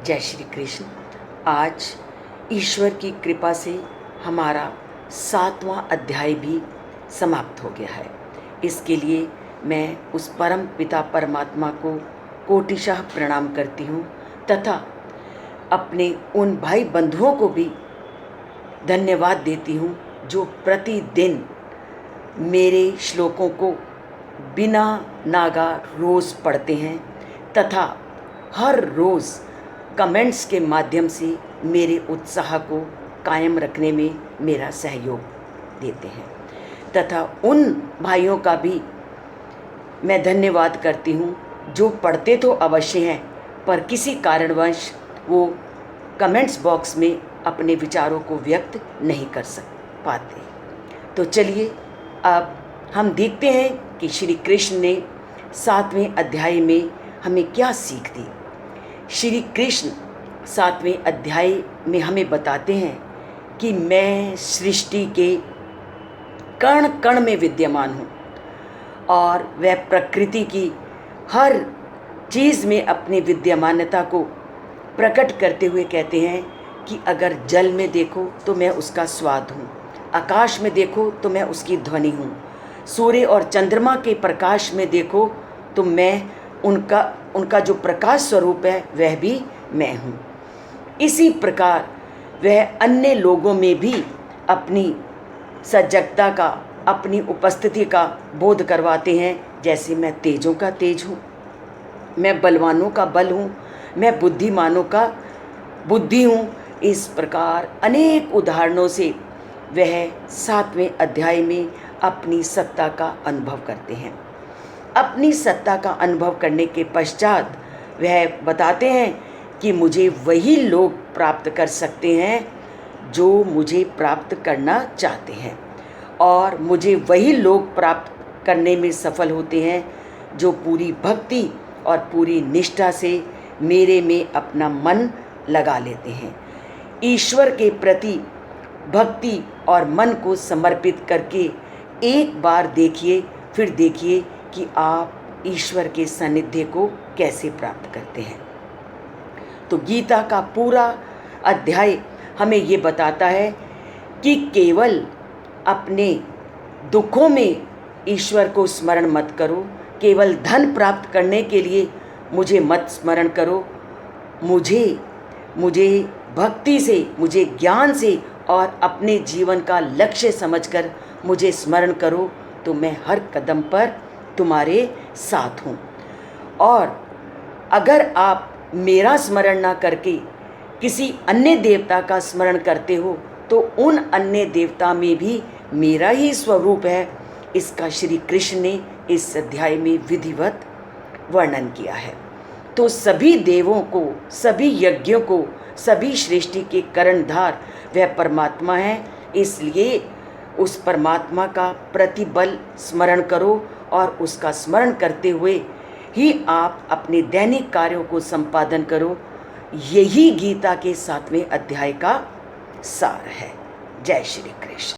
जय श्री कृष्ण। आज ईश्वर की कृपा से हमारा 7वां अध्याय भी समाप्त हो गया है। इसके लिए मैं उस परम पिता परमात्मा को कोटिशः प्रणाम करती हूँ तथा अपने उन भाई बंधुओं को भी धन्यवाद देती हूँ जो प्रतिदिन मेरे श्लोकों को बिना नागा रोज़ पढ़ते हैं तथा हर रोज़ कमेंट्स के माध्यम से मेरे उत्साह को कायम रखने में मेरा सहयोग देते हैं तथा उन भाइयों का भी मैं धन्यवाद करती हूँ जो पढ़ते तो अवश्य हैं पर किसी कारणवश वो कमेंट्स बॉक्स में अपने विचारों को व्यक्त नहीं कर पाते। तो चलिए अब हम देखते हैं कि श्री कृष्ण ने 7वें अध्याय में हमें क्या सीख दी। श्री कृष्ण 7वें अध्याय में हमें बताते हैं कि मैं सृष्टि के कण कण में विद्यमान हूँ और वह प्रकृति की हर चीज़ में अपनी विद्यमानता को प्रकट करते हुए कहते हैं कि अगर जल में देखो तो मैं उसका स्वाद हूँ, आकाश में देखो तो मैं उसकी ध्वनि हूँ, सूर्य और चंद्रमा के प्रकाश में देखो तो मैं उनका जो प्रकाश स्वरूप है वह भी मैं हूँ। इसी प्रकार वह अन्य लोगों में भी अपनी सजगता का, अपनी उपस्थिति का बोध करवाते हैं। जैसे मैं तेजों का तेज हूँ, मैं बलवानों का बल हूँ, मैं बुद्धिमानों का बुद्धि हूँ। इस प्रकार अनेक उदाहरणों से वह 7वें अध्याय में अपनी सत्ता का अनुभव करते हैं। अपनी सत्ता का अनुभव करने के पश्चात वह बताते हैं कि मुझे वही लोग प्राप्त कर सकते हैं जो मुझे प्राप्त करना चाहते हैं और मुझे वही लोग प्राप्त करने में सफल होते हैं जो पूरी भक्ति और पूरी निष्ठा से मेरे में अपना मन लगा लेते हैं। ईश्वर के प्रति भक्ति और मन को समर्पित करके एक बार देखिए, फिर देखिए कि आप ईश्वर के सानिध्य को कैसे प्राप्त करते हैं। तो गीता का पूरा अध्याय हमें ये बताता है कि केवल अपने दुखों में ईश्वर को स्मरण मत करो, केवल धन प्राप्त करने के लिए मुझे मत स्मरण करो, मुझे भक्ति से, मुझे ज्ञान से और अपने जीवन का लक्ष्य समझकर मुझे स्मरण करो तो मैं हर कदम पर तुम्हारे साथ हूँ। और अगर आप मेरा स्मरण ना करके किसी अन्य देवता का स्मरण करते हो तो उन अन्य देवता में भी मेरा ही स्वरूप है। इसका श्री कृष्ण ने इस अध्याय में विधिवत वर्णन किया है। तो सभी देवों को, सभी यज्ञों को, सभी सृष्टि के कर्णधार वह परमात्मा है। इसलिए उस परमात्मा का प्रतिबल स्मरण करो और उसका स्मरण करते हुए ही आप अपने दैनिक कार्यों को संपादन करो। यही गीता के 7वें अध्याय का सार है। जय श्री कृष्ण।